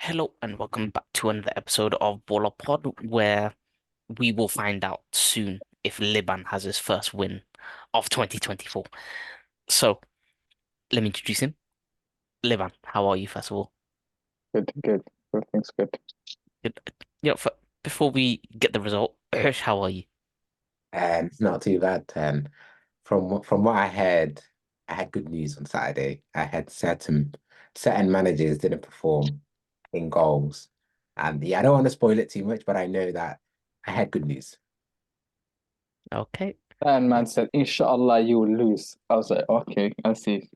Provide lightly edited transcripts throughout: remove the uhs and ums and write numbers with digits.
Hello and welcome back to another episode of Baller Pod, where we will find out soon if Liban has his first win of 2024. So let me introduce him. Liban, how are you, first of all? Good, good. Everything's good. Good. Before we get the result, Hirsch, how are you? And not too bad. And from what I had good news on Saturday. I had certain managers didn't perform in goals. And yeah, I don't want to spoil it too much, but I know that I had good news. Okay, And man said, Inshallah, you will lose. I was like, okay, I see.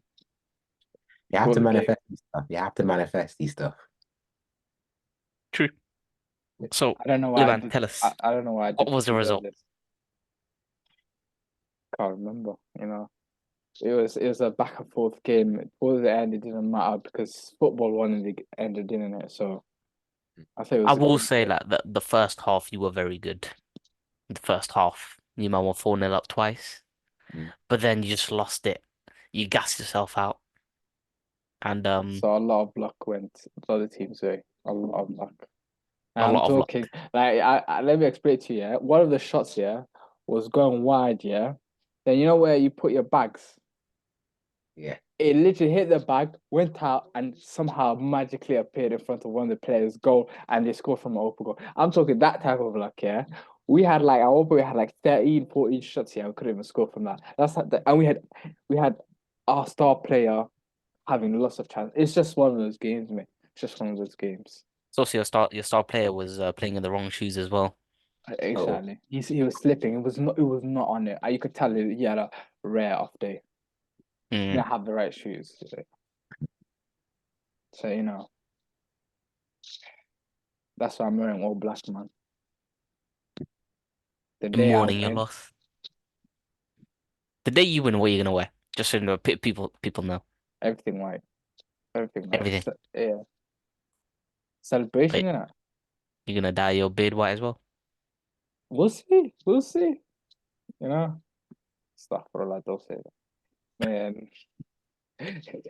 You have to Good game. manifest these stuff. You have to manifest these stuff. true. So, I don't know why I Liban, did. tell I, us, I don't know why I what did was the this result? regardless. Can't remember. It was a back and forth game. Towards the end, it didn't matter because football won in the end, didn't it? So I thought it I was a will good say game. that the first half you were very good. The first half, you might were 4-0 up twice, Mm. but then you just lost it. You gassed yourself out. And So a lot of luck went the other team's way. A lot of luck. a I'm lot of talking luck. like let me explain to you. Yeah, one of the shots, yeah, was going wide. Yeah, then you know where you put your bags. Yeah. It literally hit the bag, went out, and somehow magically appeared in front of one of the players' goal, and they scored from an open goal. I'm talking that type of luck. Yeah, we had like at one point we had like 13, 14 shots. Yeah, we couldn't even score from that. And we had our star player having lots of chance. It's just one of those games, mate. It's just one of those games. So also your star player was playing in the wrong shoes as well. Oh, Exactly. He was slipping. It was not on it. You could tell he had a rare off day. He Mm, didn't have the right shoes. So that's why I'm wearing all black, man. The day I mourning your win, loss. The day you win, what are you gonna wear? Just so people know everything white. Everything white. everything. Yeah. Celebration, Wait, innit? you're gonna dye your beard white as well? We'll see. We'll see. You know? Stuff for all I don't say that. Man.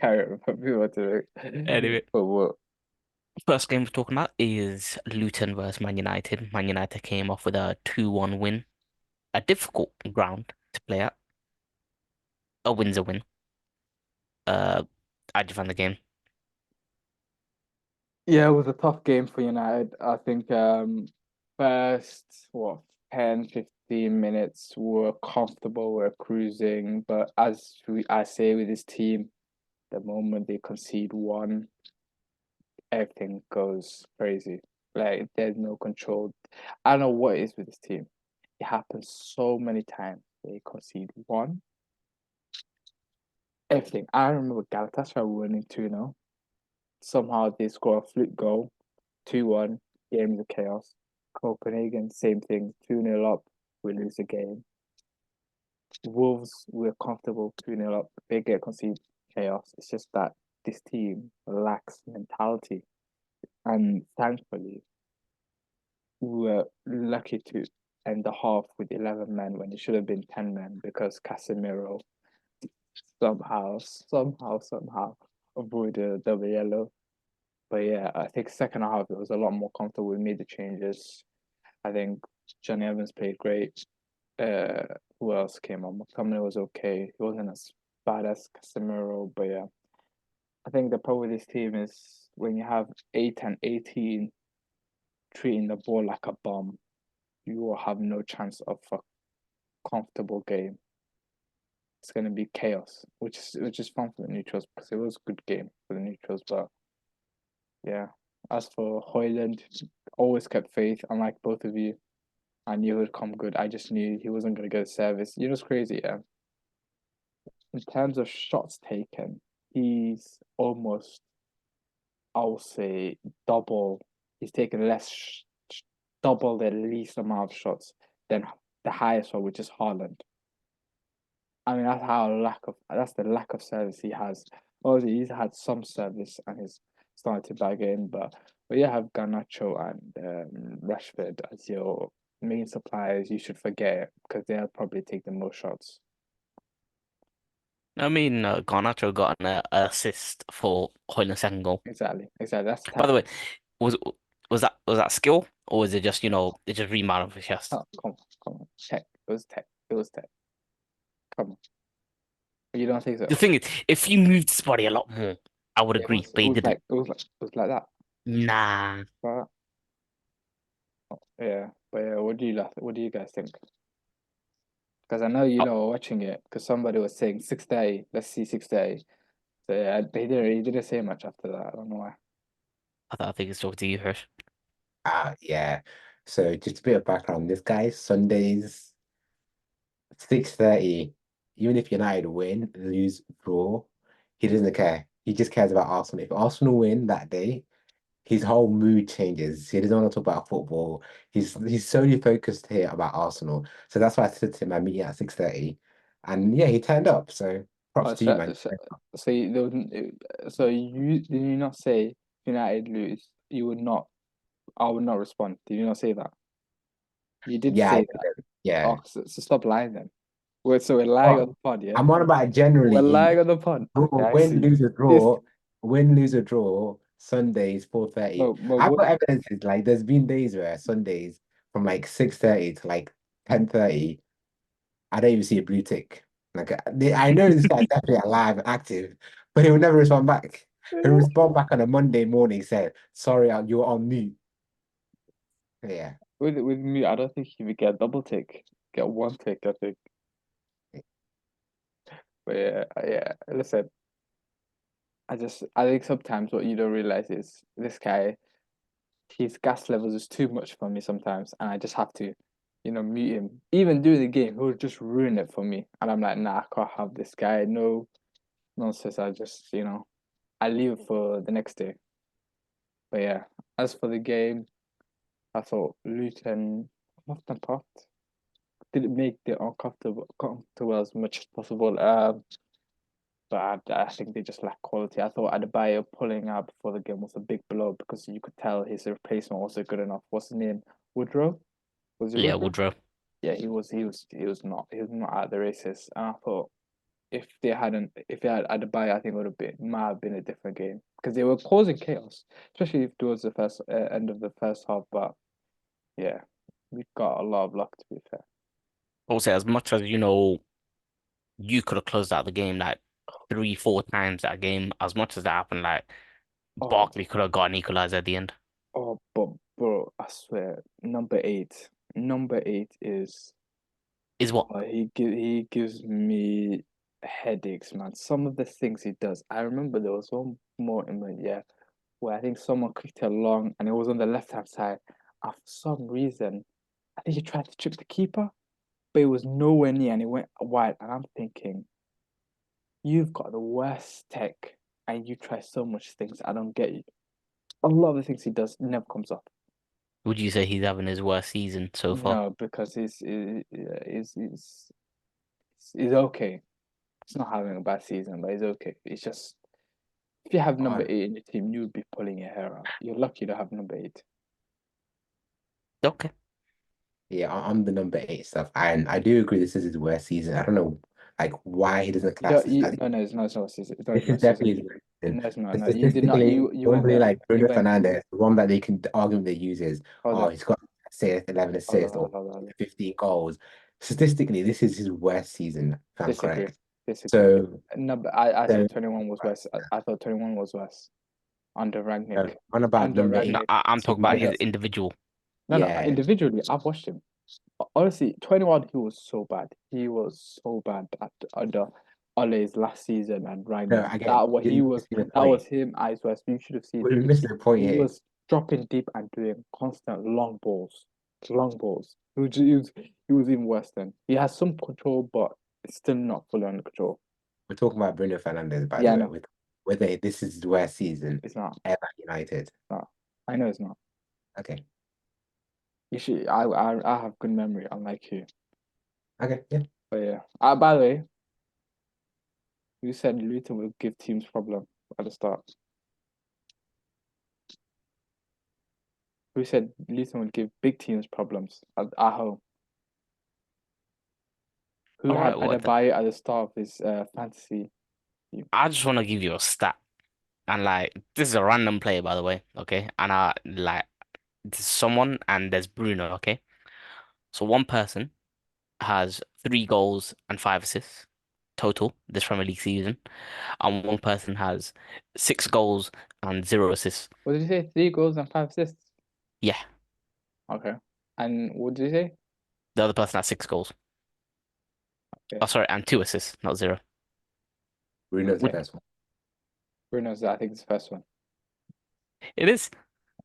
Carry it. People to Anyway, but what? first game we're talking about is Luton versus Man United. Man United came off with a 2-1 win. A difficult ground to play at. A win's a win. How'd you find the game? Yeah, it was a tough game for United. I think first what 10, 15 minutes were comfortable, we're cruising, but I say with this team, the moment they concede one, everything goes crazy. Like there's no control. I don't know what it is with this team. It happens so many times. They concede one, everything. I remember Galatasaray winning 2-0. Somehow they score a fluke goal 2-1, game's a chaos. Copenhagen, same thing, 2-0 up, we lose the game. Wolves, we're comfortable 2-0 up, they get conceded, chaos. It's just that this team lacks mentality. And thankfully, we were lucky to end the half with 11 men when it should have been 10 men because Casemiro somehow avoided a double yellow. But yeah, I think second half it was a lot more comfortable. We made the changes. I think Johnny Evans played great. Uh, who else came on? McTominay was okay. He wasn't as bad as Casemiro, but yeah, I think the problem with this team is when you have 8 and 18 treating the ball like a bomb, you will have no chance of a comfortable game. It's gonna be chaos, which is fun for the neutrals because it was a good game for the neutrals. But yeah, as for Hoyland, always kept faith, unlike both of you. I knew he would come good. I just knew he wasn't going to get a service. You know, it's crazy. Yeah. In terms of shots taken, he's almost, I'll say, double. He's taken double the least amount of shots than the highest one, which is Haaland. I mean, that's the lack of service he has. Obviously, he's had some service and he's started to bag in, but you have Garnacho and Rashford as your main suppliers. You should forget it because they'll probably take the most shots. I mean, Garnacho got an assist for Hoyland's second goal. Exactly, exactly. That's By the way, tactics. Was was that skill or was it just it just rebound off his chest? Oh, come on. Tech. It was tech. It was tech. Come on. You don't think The so? thing is, if he moved his body a lot more, I would Yeah, agree, but he didn't. it was like that. Nah, But yeah, but yeah, what do you guys think? Because I know you I, know watching it because somebody was saying 6:30. Let's see 6:30. So yeah, he didn't say much after that. I don't know why. I think it's talking to you, Hirsch. Yeah. So just a bit of background. This guy, Sundays, 6:30, even if United win, lose, draw, he doesn't care. He just cares about Arsenal. If Arsenal win that day, his whole mood changes. He doesn't want to talk about football. He's solely focused here about Arsenal. So that's why I said to him, I'm meeting at 6:30. And yeah, he turned up. So props Oh, to you, man. so so you did you not say United lose? You would not. I would not respond. Did you not say that? You did Yeah, I say that. did. Yeah. Oh, so stop lying then. We're lying on But the pod, yeah. I'm on about We're generally in lying on the pod. Okay, I win, see. lose or This draw, win, lose or draw, Sundays 4:30. I've what? got evidences like there's been days where Sundays from like 6:30 to like 10:30, I don't even see a blue tick. Like I know this guy's definitely alive and active, but he will never respond back. He'll respond back on a Monday morning, said, sorry, you're on mute. Yeah. With me, I don't think you would get a double tick. Get one tick, I think. But yeah, yeah. Listen, I think sometimes what you don't realize is this guy, his gas levels is too much for me sometimes, and I just have to, mute him. Even during the game, he would just ruin it for me, and I'm like, nah, I can't have this guy. No nonsense. I just, I leave it for the next day. But yeah, as for the game, I thought Luton, often part, didn't make the comfortable as much as possible. But I think they just lack quality. I thought Adebayo pulling out before the game was a big blow because you could tell his replacement wasn't good enough. What's his name? Woodrow? Was it Yeah, Woodrow? Woodrow. Yeah, he was not at the races. And I thought if they had Adebayo, I think it might have been a different game because they were causing chaos, especially towards the first end of the first half. But yeah, we got a lot of luck to be fair. Also, as much as you could have closed out the game like three, four times that game. As much as that happened, like Oh, Barkley could have got an equalizer at the end. but bro, I swear, number eight is Is what? he gives me headaches, man. Some of the things he does. I remember there was one moment, yeah, where I think someone kicked it long and it was on the left hand side. And for some reason, I think he tried to trip the keeper, but it was nowhere near and it went wide. And I'm thinking, you've got the worst tech and you try so much things. I don't get you. A lot of the things he does never comes off. Would you say he's having his worst season so far? No, because he's okay. He's not having a bad season, but he's okay. It's just if you have number Oh, eight in your team, you would be pulling your hair out. You're lucky to have number eight. Okay. yeah, I'm the number eight stuff. And I do agree this is his worst season. I don't know like why he doesn't You class don't. this. I No, think no, it's not season. It's not his this is worst season. definitely his worst season. No, it's not. And No, you did not. statistically, You went normally there. like You Bruno went. Fernandez, the one that they can argument they use is, Hold oh, on. he's got say 11 Hold on. assists Hold or on. Hold on. Hold on. 15 goals. Statistically, this is his worst season, if I'm Disagree. correct. Disagree. So, No, but I so thought 21 was worse. I thought 21 was worse under Ragnick. on about Under number No, Ragnick. eight. I'm So talking about his Under individual. no, no. yeah, Individually, I've watched him. Honestly, 21, he was so bad. He was so bad at under Ole's last season and no, Rangnick. again, He you're was missing the that was point. him eyes west. You should have seen We're missing the point he here. was dropping deep and doing constant long balls. Long balls. He was even worse then. He has some control, but it's still not fully under control. We're talking about Bruno Fernandez, by Yeah, the I way, know. with whether this is his worst season It's not. ever at United. Not. I know it's not. Okay. You should I have good memory, unlike you. Okay, yeah. But yeah. By the way, you said Luton will give teams problem at the start. Who said Luton would give big teams problems at home? Who All had right, Adebayo at the start of his fantasy team? I just want to give you a stat. And like this is a random player, by the way, okay? And I like there's someone and there's Bruno, okay? So one person has 3 goals and 5 assists total this Premier League season, and one person has 6 goals and 0 assists. What did you say? 3 goals and 5 assists. Yeah, Okay. And what did you say? the other person has 6 goals. Okay. Oh, sorry, and 2 assists, not zero. Bruno's the Which first one. Bruno's, I think, it's the first one. it is.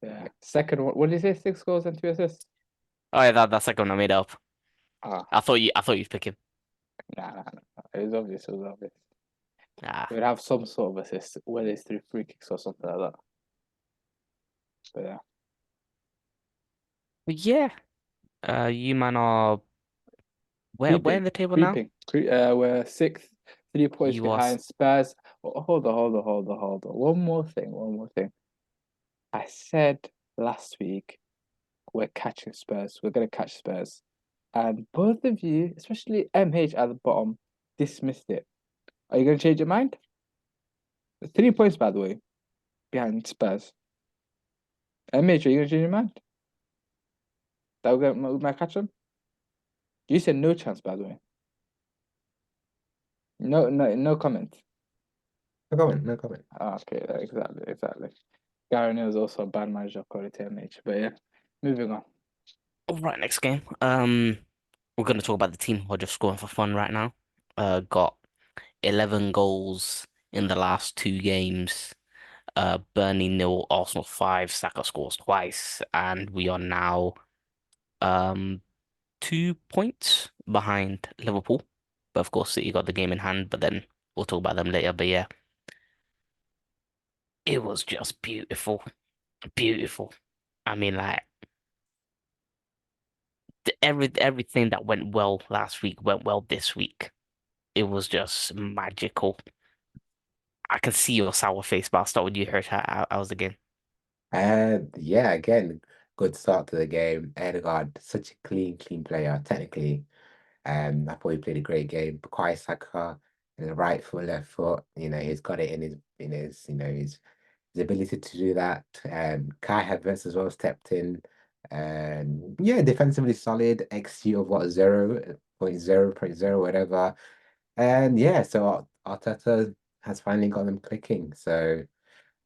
Yeah. Second one. What did you say? 6 goals and 2 assists. Oh yeah, that's like one I made up. Ah, I thought you'd pick him. nah. It was obvious. It was obvious. Ah, He would have some sort of assist, whether it's through free kicks or something like that. But yeah. but yeah. You man are where in Creeping. the table now? Creeping. We're sixth, 3 points You are. behind Spurs. Hold on. One more thing. I said last week we're catching Spurs. We're gonna catch Spurs. And both of you, especially MH at the bottom, dismissed it. Are you gonna change your mind? 3 points, by the way, behind Spurs. MH, are you gonna change your mind? That we might catch them? You said no chance, by the way. No comment. No comment, no comment. Ah, okay, exactly. Gary Neal is also a bad manager according to MH. But yeah, moving on. All right, next game. We're gonna talk about the team who are just scoring for fun right now. Got 11 goals in the last 2 games. Burnley nil, Arsenal 5. Saka scores twice, and we are now um 2 points behind Liverpool. But of course, City got the game in hand. But then we'll talk about them later. But yeah, it was just beautiful, beautiful. I mean, like everything that went well last week went well this week. It was just magical. I can see your sour face, but I'll start with you, Hirsch. How was the game? Yeah, again, good start to the game. Odegaard, such a clean player, technically. I thought he played a great game. Bukayo Saka, the right foot, left foot, he's got it in his ability to do that. Kai Havertz as well stepped in. And yeah, defensively solid, XG of what, 0.0, whatever. And yeah, so Arteta has finally got them clicking. So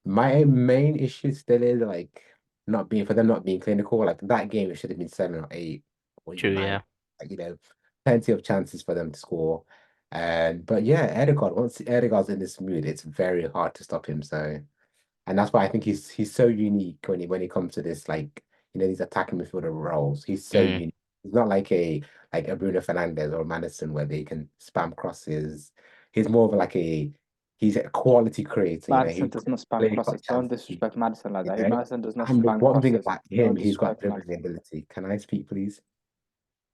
my main issue still is like not being clinical. Like that game, it should have been 7 or 8 or True, even yeah. 9. Like, plenty of chances for them to score. But yeah, Odegaard, once Odegaard's in this mood, it's very hard to stop him. So, and that's why I think he's so unique when he comes to this, like, these attacking midfielder roles. He's so Mm. unique. He's not like a Bruno Fernandes or Madison where they can spam crosses. He's more of he's a quality creator, Madison he does not spam really got crosses. Don't chances, disrespect Madison like you that. know. Madison does not And the spam one thing crosses. about Don't him, he's got disrespect dribbling Madison. ability. Can I speak, please?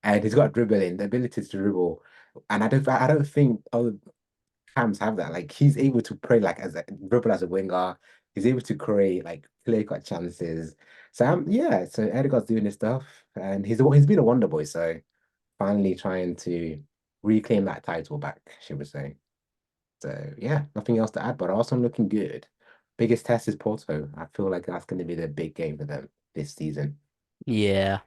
And he's got dribbling, the ability to dribble. And I don't think other Cams have that. Like he's able to play like as a dribble as a winger. He's able to create like clear cut chances. So yeah, so Edgar's doing his stuff, and he's been a wonder boy. So finally trying to reclaim that title back, should we say? So yeah, nothing else to add. But Arsenal looking good. Biggest test is Porto. I feel like that's going to be the big game for them this season. Yeah,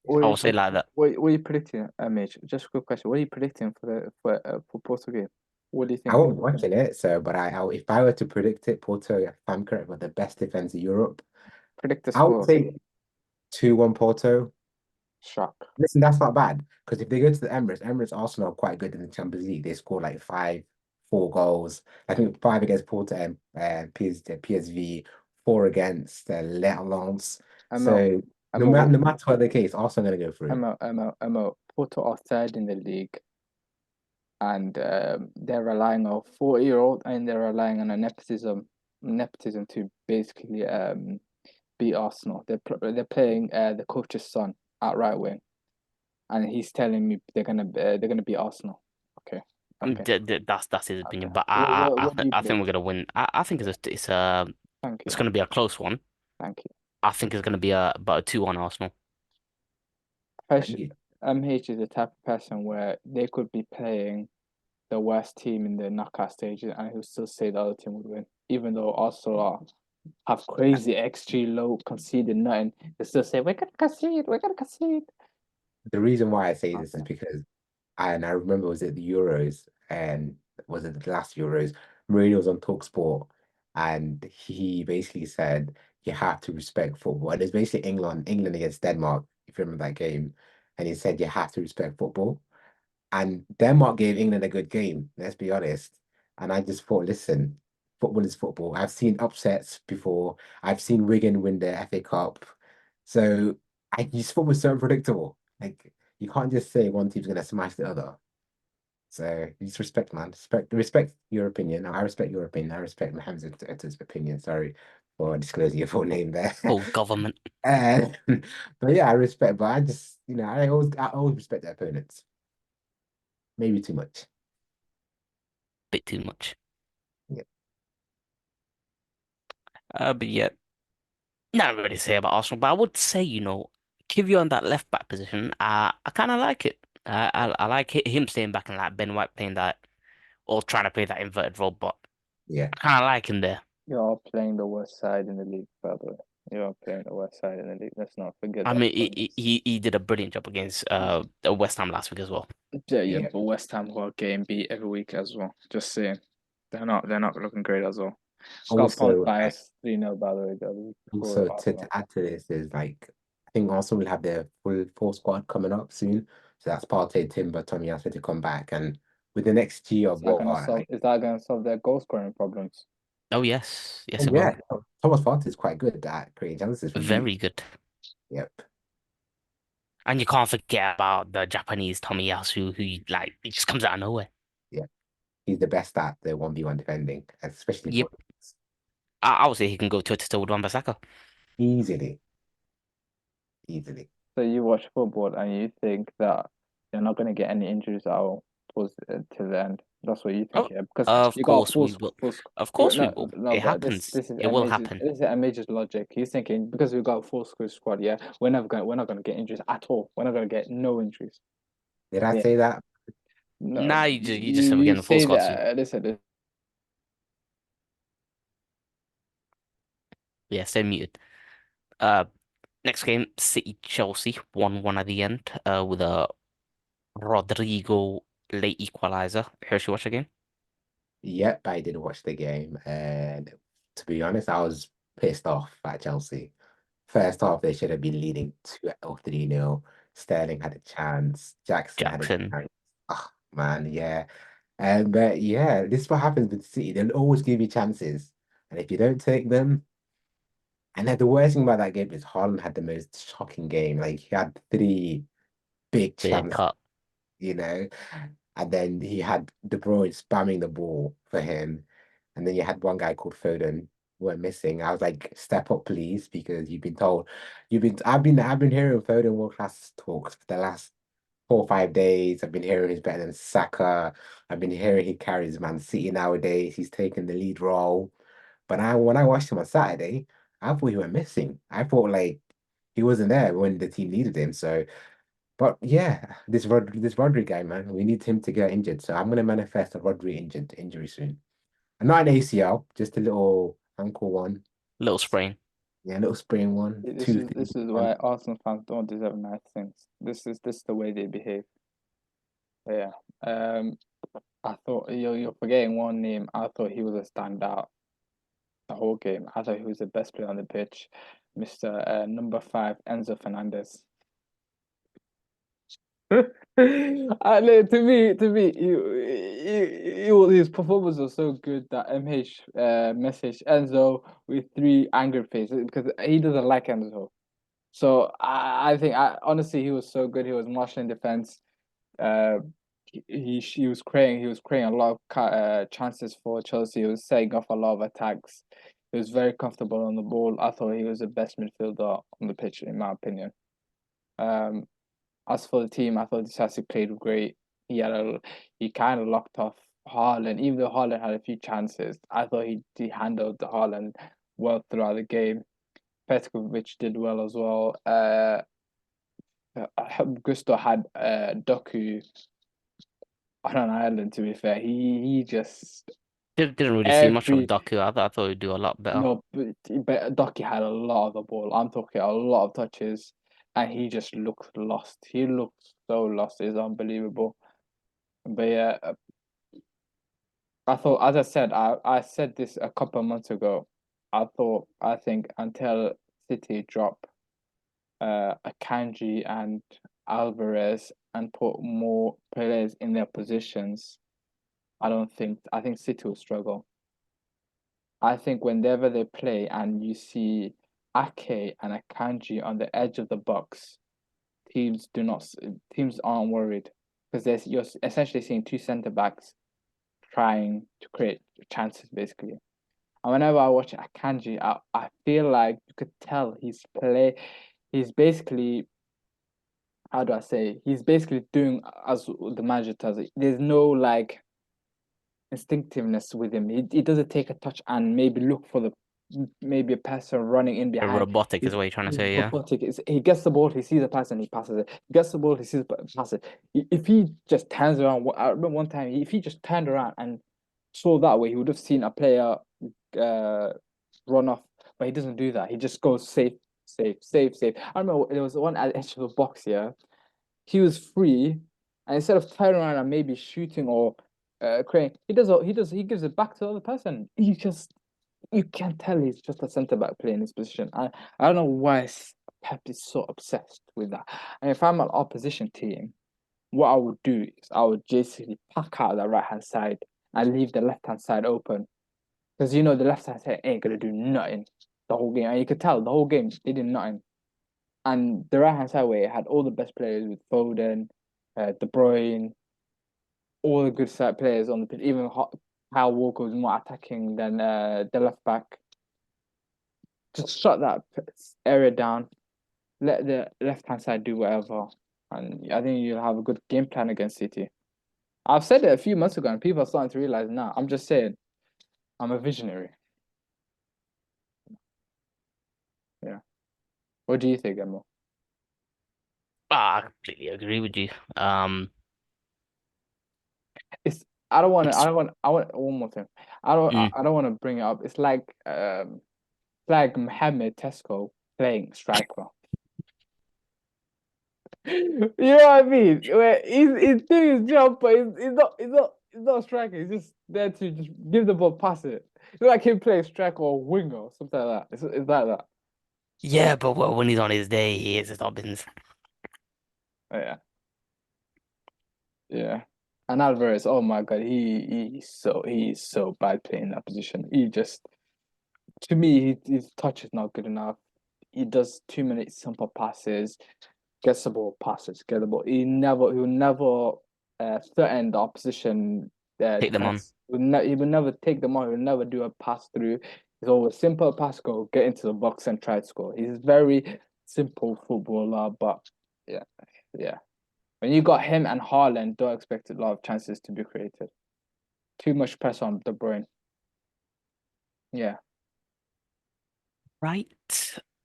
What are I you, will say like that. what are you predicting, Mitch? Just a quick question. What are you predicting for Porto game? What do you I think? won't be watching it, so but if I were to predict it, Porto, if I'm correct, with the best defense in Europe, Predict the I would score. say 2-1 Porto. Shock. Listen, that's not bad because if they go to the Emirates Arsenal are quite good in the Champions League. They score like 4 goals. I think 5 against Porto and PSV, 4 against Lens. ML, So ML, no matter what the case, Arsenal are gonna go through. ML. Porto are third in the league, and they're relying on 40-year-old, and they're relying on a nepotism to basically beat Arsenal. They're playing the coach's son at right wing, and he's telling me they're gonna beat Arsenal. Okay, okay, That's his okay. opinion, but What do you I think we're predict? gonna win. I think Thank it's you, gonna be a close one. thank you. I think it's gonna be about a 2-1 Arsenal. Fresh Thank you. MH is the type of person where they could be playing the worst team in the knockout stages, and he'll still say the other team would win, even though Arsenal have crazy XG low, conceded nothing. They still say we're gonna concede. The reason why I say this is Okay. because I remember was it the Euros and was it the last Euros? Mourinho was on TalkSport and he basically said you have to respect football. And it's basically England against Denmark, if you remember that game. And he said you have to respect football. And Denmark gave England a good game, let's be honest. And I just thought, listen, football is football. I've seen upsets before. I've seen Wigan win the FA Cup. So I just football is so unpredictable. Like you can't just say one team's gonna smash the other. So just respect, man. Respect your opinion. I respect your opinion. I respect Mohammed's opinion. Sorry for disclosing your full name there. Whole government, And, but yeah, I respect. But I just, I always respect the opponents. Maybe too much. bit too much. Yeah. But yeah, not really say about Arsenal, but I would say, Kivio on that left back position, I kind of like it. I like him staying back and like Ben White playing that or trying to play that inverted role, but Yeah. I kind of like him there. You're playing the worst side in the league, by the way. You're playing the worst side in the league. Let's not forget I that mean, point. he did a brilliant job against West Ham last week as well. Yeah, yeah, Yeah. but West Ham who are getting beat every week as well. Just saying, they're not looking great as well. Scott Pond Also, bias 3-0 by the way the other week also before to Arsenal. add to this is like I think Arsenal will have their full squad coming up soon. So that's Partey, Timber, Tommy Asu to come back, and with the next year of what like Is that gonna solve their goal scoring problems? Oh yes, yes oh it yeah, will. Thomas Partey is quite good at creating chances for you. Very good. Yep. And you can't forget about the Japanese Tomiyasu, who like he just comes out of nowhere. Yeah. He's the best at the 1v1 defending, especially Yep, for I would say he can go toe to toe with Wan-Bissaka. easily, easily. So you watch football and you think that they're not gonna get any injuries out towards till the end. That's what you think, Oh, yeah? Because of you got course we will. Of Well, course we no, will. no, It but happens. It will happen. This is a major's logic. He's thinking because we got a full school squad, yeah, we're not gonna get injuries at all. We're not gonna get no injuries. Did I Yeah, say that? no, Now you just said we're you getting the full say squad soon. that. Listen, Yeah, stay muted. Uh, next game, City Chelsea 1-1 at the end. With a Rodrigo late equalizer. Here's you watch again. Yep, I did watch the game, and to be honest, I was pissed off at Chelsea. First half, they should have been leading 2 or 3-0. Sterling had a chance. Jackson had a Jackson. chance. Oh, man, yeah. But yeah, this is what happens with City. They'll always give you chances. And if you don't take them, and then the worst thing about that game is Haaland had the most shocking game. Like he had 3 big Clear chances, cut. you know, and then he had De Bruyne spamming the ball for him. And then you had one guy called Foden who went missing. I was like, step up, please, because I've been hearing Foden world class talks for the last 4 or 5 days. I've been hearing he's better than Saka. I've been hearing he carries Man City nowadays. He's taken the lead role. But when I watched him on Saturday, I thought he went missing. I thought like he wasn't there when the team needed him. So, but yeah, this Rodri guy, man, we need him to get injured. So I'm gonna manifest a Rodri injury soon. And not an ACL, just a little ankle one. Little sprain. Yeah, a little sprain one, two things this is one. why Arsenal fans don't deserve nice things. This is the way they behave. Yeah. I thought you're forgetting one name. I thought he was a standout the whole game. I thought he was the best player on the pitch, Mister Number 5, Enzo Fernandez. To me, his performance was so good that MH messaged Enzo with 3 angry faces because he doesn't like Enzo. So I think honestly he was so good. He was marshalling defense. Uh, he was creating a lot of chances for Chelsea. He was setting off a lot of attacks. He was very comfortable on the ball. I thought he was the best midfielder on the pitch, in my opinion. Um, as for the team, I thought Disasi played great. He kind of locked off Haaland, even though Haaland had a few chances. I thought he handled the Haaland well throughout the game. Petkovic did well as well. Gusto had Doku on Ireland. To be fair, he just Didn't really see much of every Doku. I thought he'd do a lot better. no, but Docky had a lot of the ball. I'm talking a lot of touches, and he just looked lost. He looked so lost. It's unbelievable. But yeah, I thought, as I said, I said this a couple of months ago. I think until City drop Akanji and Alvarez and put more players in their positions, I think City will struggle. I think whenever they play and you see Ake and Akanji on the edge of the box, teams do not teams aren't worried because you're essentially seeing two centre backs trying to create chances basically. And whenever I watch Akanji, I feel like you could tell he's basically, how do I say, he's basically doing as the manager tells it. There's no like instinctiveness with him. He doesn't take a touch and maybe look for the maybe a person running in A behind. robotic is what you're trying to He's say, yeah. robotic. He gets the ball, he sees a pass and he passes it. He gets the ball, he sees a pass it. If he just turns around, I remember one time if he just turned around and saw that way, he would have seen a player run off. But he doesn't do that. He just goes safe, safe, safe, safe. I remember there was one at the edge of the box here. He was free, and instead of turning around and maybe shooting or creating, he gives it back to the other person. He just you can tell he's just a centre back playing his position. I don't know why Pep is so obsessed with that. And if I'm an opposition team, what I would do is I would basically pack out the right hand side and leave the left hand side open. Because you know the left hand side ain't gonna do nothing the whole game. And you could tell the whole game they did nothing. And the right hand side where it had all the best players with Foden, De Bruyne, all the good side players on the pitch. Even Kyle Walker was more attacking than the left back. Just shut that area down. Let the left hand side do whatever, and I think you'll have a good game plan against City. I've said it a few months ago, and people are starting to realize now. I'm just saying, I'm a visionary. Yeah. What do you think, Emma? I completely agree with you. It's I don't want to. It's I want one more thing. mm, I don't want to bring it up. It's like Mohamed Tesco playing striker. You know what I mean? Where he's doing his job, but he's not a striker. He's just there to just give the ball, pass it. It's like him playing striker or winger or something like that. It's like that. yeah, but well, when he's on his day, he is Dobbins. Yeah, yeah. And Alvarez, oh my God, he's so bad playing that position. He just to me, his touch is not good enough. He does too many simple passes. Gets the ball, passes, get the ball. He'll never threaten the opposition Take them on. defense. He will never take them on. He'll never do a pass through. It's always simple pass, go get into the box and try to score. He's very simple footballer, but yeah, yeah. When you got him and Haaland, don't expect a lot of chances to be created. Too much press on De Bruyne. Yeah. Right.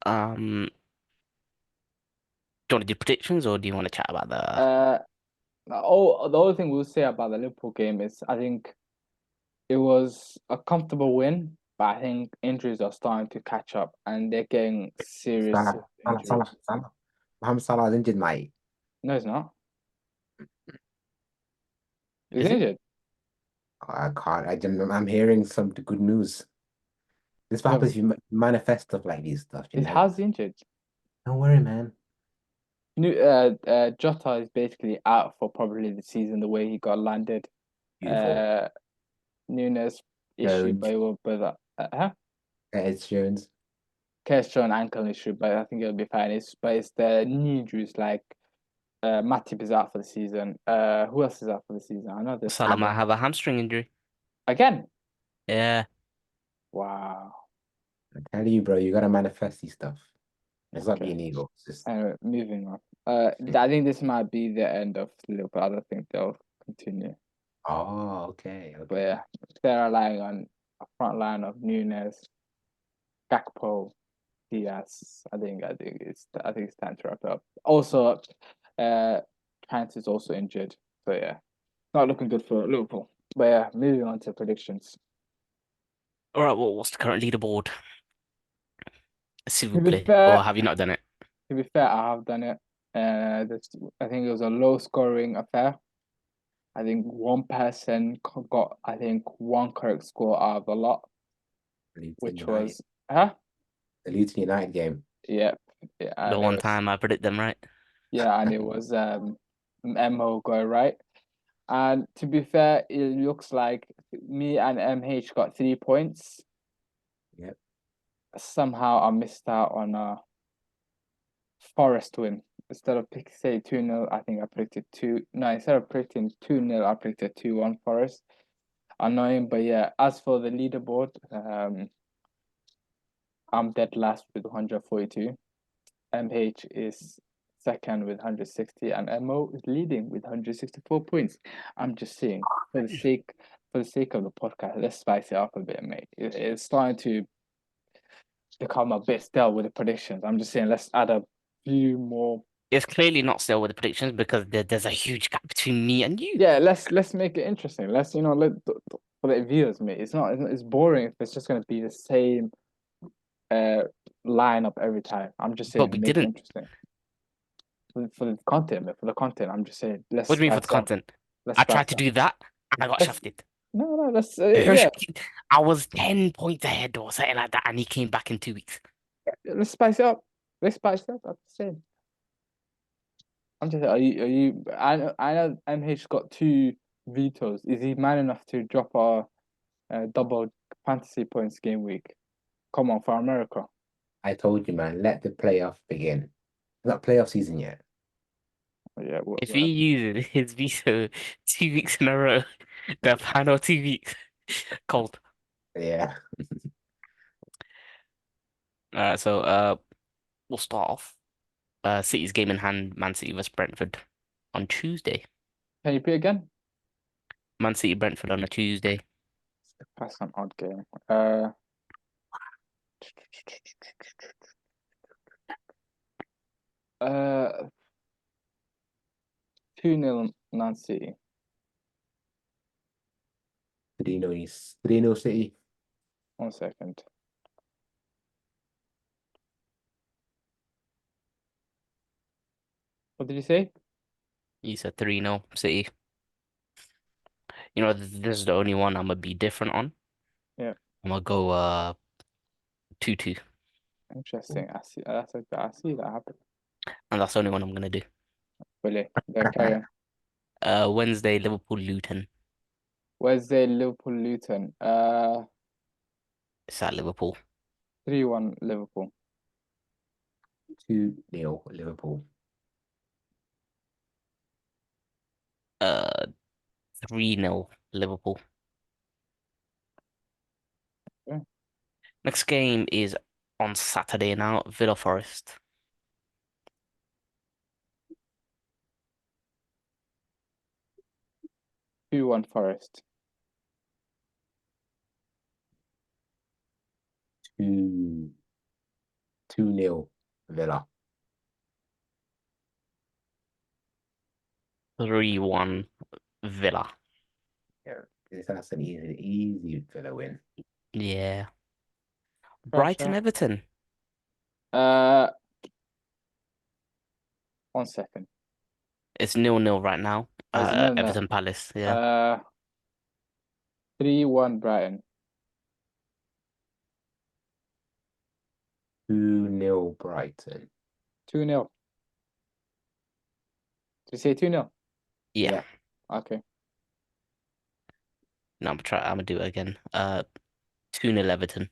Do you want to do predictions or do you want to chat about the Uh, the only thing we'll say about the Liverpool game is I think it was a comfortable win, but I think injuries are starting to catch up and they're getting serious Salah, Salah, injuries. Salah, Salah. Mohamed Salah's injured, mate. No, it's not. He's is he? injured. I can't. I'm hearing some good news. This is what happens No, if you manifest stuff like these stuff, you he's know. how's he injured? Don't worry, man. Jota is basically out for probably the season. The way he got landed. Beautiful. Uh, Nunes issue, Jones, but it will, but it's Jones. Kesha an ankle issue, but I think it'll be fine. It's the knee injuries like Matip is out for the season. Who else is out for the season? I know there's Salah might someone have a hamstring injury. again. Yeah. Wow. I tell you, bro, you gotta manifest these stuff. It's not Okay. being evil. It's just Anyway, moving on. I think this might be the end of Liverpool. I don't think they'll continue. oh, okay, But okay. yeah, they're relying on a front line of Nunes, Gakpo, Diaz. I think it's time to wrap it up. Also, Trent is also injured. So yeah, not looking good for Liverpool. But yeah, moving on to predictions. All right, well, what's the current leaderboard? S'il vous To be plaît. Or fair, have you not done it? I have done it. I think it was a low scoring affair. I think one person got, I think, one correct score out of a lot, Luton which United. was, huh? The Luton United game. Yeah, yeah, The and it one was, time I predict them right. yeah, and it was MO going right. And to be fair, it looks like me and MH got 3 points. Yep. Somehow I missed out on a Forest win. Instead of say 2-0, I think I predicted two. No, instead of predicting 2-0, I predicted 2-1 Forest. Annoying, but yeah. As for the leaderboard, I'm dead last with 142. MH is second with 160, and MO is leading with 164 points. I'm just saying, for the sake of the podcast, let's spice it up a bit, mate. It's starting to become a bit stale with the predictions. I'm just saying, let's add a few more. It's clearly not still with the predictions because there's a huge gap between me and you. Yeah, let's make it interesting. Let's let for the viewers, mate. It's boring if it's just gonna be the same uh lineup every time. I'm just But saying, we make it didn't. interesting for the content, mate. For the content, I'm just saying, let's What do you mean for the spice up. content? Let's I tried spice to up. do that and I got Let's shafted. no, let's Hirsch, yeah, I was 10 points ahead or something like that, and he came back in 2 weeks. let's spice it up. Let's spice it up. I'm just saying. I'm just are you? I know MH got two vetoes. Is he man enough to drop our double fantasy points game week? Come on, for America. I told you, man, let the playoff begin. It's not playoff season yet. Yeah, If he well, uses his veto 2 weeks in a row, the final 2 weeks, cold. Yeah. So we'll start off. City's game in hand, Man City vs Brentford on Tuesday. can you play again? Man City Brentford on a Tuesday. That's an odd game. 2-0 Man City. 3-0 City. 1 second. What did you say? You said 3-0 City. You know, this is the only one I'm gonna be different on. Yeah, I'm gonna go 2-2. interesting. I see that happen. And that's the only one I'm gonna do. Really, then carry on. Wednesday, Liverpool Luton. Wednesday, Liverpool Luton. It's at Liverpool. 3-1 Liverpool. 2-0 Liverpool. Uh 3-0 Liverpool. Yeah. Next game is on Saturday now, Villa Forest. 2-1 Forest. 2 2-0 Villa. 3-1 Villa. Yeah. That's an easy Villa win. Yeah. Brighton Pressure. Everton. Uh, 1 second. It's 0-0 right now. As no, no. Everton Palace. Yeah. Uh, 3-1 Brighton. 2-0 Brighton. 2-0. Did you say 2-0? Yeah. Yeah. Okay. No, I'm gonna do it again. 2-0 Everton.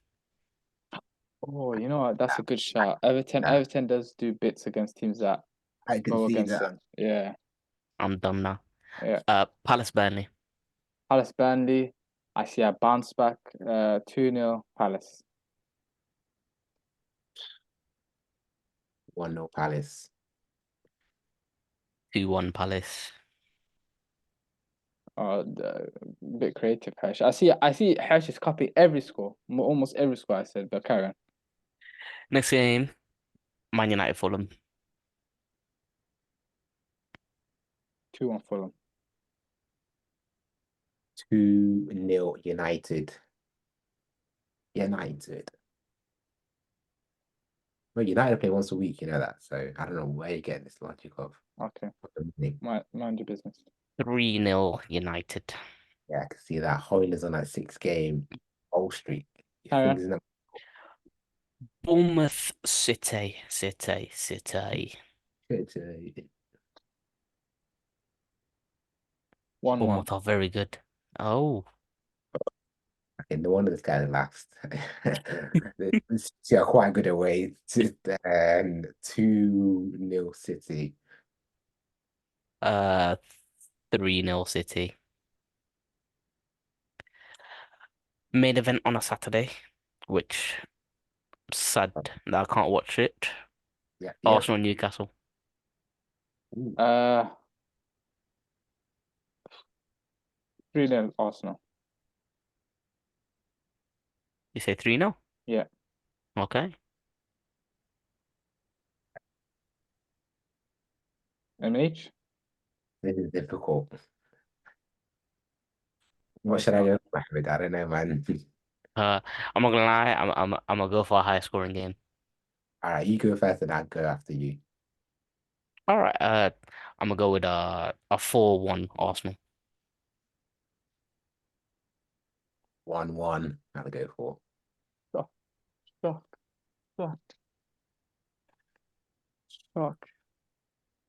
Oh, you know what? That's a good shot. Nah, Everton does do bits against teams that I can go see against that. them. Yeah, I'm done now. yeah. Palace Burnley. Palace Burnley. I see a bounce back. 2-0 Palace. 1-0 Palace. 2-1 Palace. Bit creative, Hirsch. I see Hirsch is copying every score, almost every score I said, but carry on. Next game, Man United Fulham. 2-1 Fulham. 2-0 United. United. Well, United play once a week, you know that. So I don't know where you get this logic of. Okay, Yeah, mind your business. 3-0 United. I can see that. Hoyler's on that 6-game goal streak. You Carry think on. there's no Bournemouth City. good? 1-1. Bournemouth are very good. Oh, Okay, no wonder this guy laughs. City are quite good away. 2-0 City. uh, 3-0 City. Main event on a Saturday, which sad that I can't watch it. Yeah, yeah. Arsenal Newcastle. Ooh, Uh, 3-0 Arsenal. You say 3-0? Yeah. Okay. MH? this is difficult. No, What it's should I not. go with? I don't know, man. Uh, I'm not gonna lie. I'm gonna go for a high scoring game. All right, you go first and I'll go after you. All right. I'm gonna go with a 4-1 Arsenal. 1-1. I'll go for. Shock, shock, shock, shock.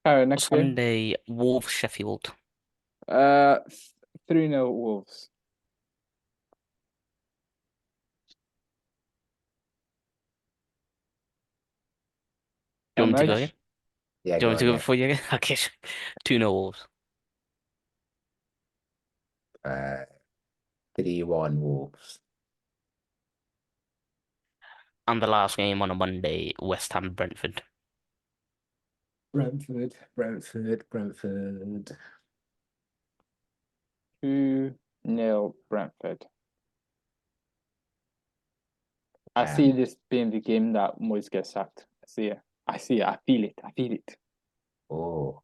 Carry next game. Sunday, Wolves Sheffield. Uh, 3-0 Wolves. Do you want me to go again? MH? Yeah, Do you go want me on, to go yeah. before you again? Okay. 2-0 Wolves. Uh, 3-1 Wolves. And the last game on a Monday, West Ham Brentford. Brentford. 2-0 Brentford. I see Um, this being the game that Moyes gets sacked. I see it. I see it. I feel it. I feel it. oh.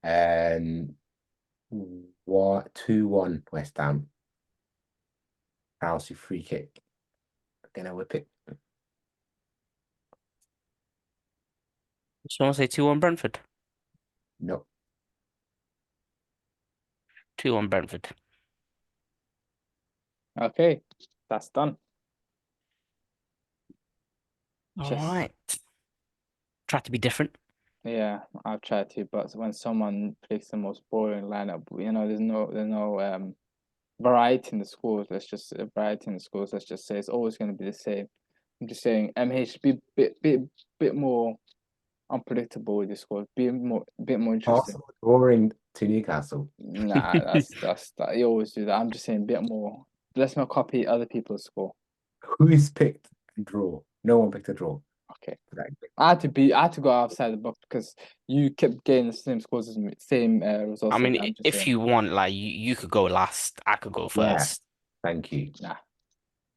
Um, what 2-1 West Ham. Chelsea free kick. Gonna whip it. So I want to say 2-1 Brentford. No. 2-1 Brentford. Okay, that's done. All Just right. Try to be different. yeah, I'll try to. But when someone picks the most boring lineup, there's no variety in the schools. Variety in the schools. Let's just say it's always going to be the same. I'm just saying, MH bit more unpredictable with the scores. Bit more interesting. Arsenal drawing to Newcastle. Nah, that's that. You always do that. I'm just saying, bit more. Let's not copy other people's score. Who's picked a draw? No one picked a draw. Okay. Right. I had to go outside the box because you kept getting the same scores as me, same I results as mean, me. I'm just if saying, you want, like, you could go last. I could go Yeah, first. thank you. nah.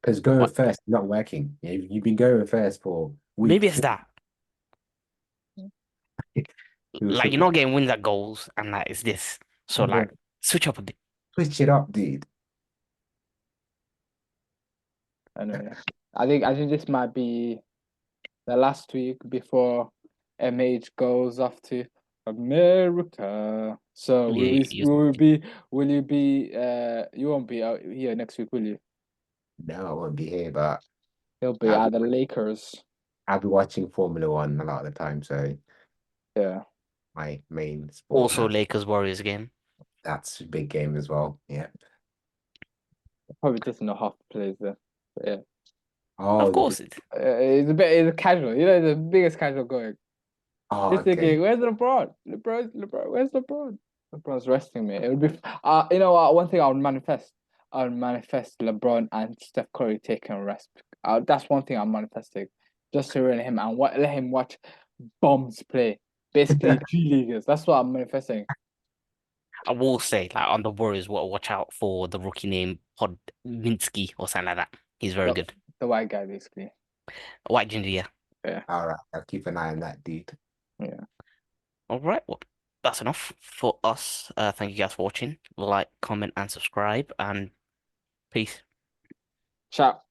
Because going What? first is not working. You've been going first for week Maybe it's 4. that. Like, you're Switch not getting wins at goals, and like, it's this. So, like, switch up a bit. it up, dude. Anyway, I think this might be the last week before MH goes off to America. So You, you, will you be you won't be out here next week, will you? No, I won't be here, but He'll be I'll be at the Lakers. I'll be watching Formula One a lot of the time. So Yeah. my main sport also now. Lakers Warriors game. That's a big game as well. Yeah. Probably doesn't know half the players there. But yeah. Of Oh, the big. course it. It's casual, the biggest casual going. Oh, Just okay. thinking, where's LeBron? LeBron, where's LeBron? LeBron's resting me. It would be, you know what? One thing I would manifest LeBron and Steph Curry taking a rest. That's one thing I'm manifesting, just to ruin him and let him watch bombs play. Basically, G leaguers. That's what I'm manifesting. I will say, like, on the Warriors, watch out for the rookie named Podminsky or something like that. He's very The, good. the white guy, basically. White ginger, yeah. Yeah, All right. I'll keep an eye on that, dude. yeah. All right. Well, that's enough for us. Thank you guys for watching. Like, comment, and subscribe, and peace. Ciao.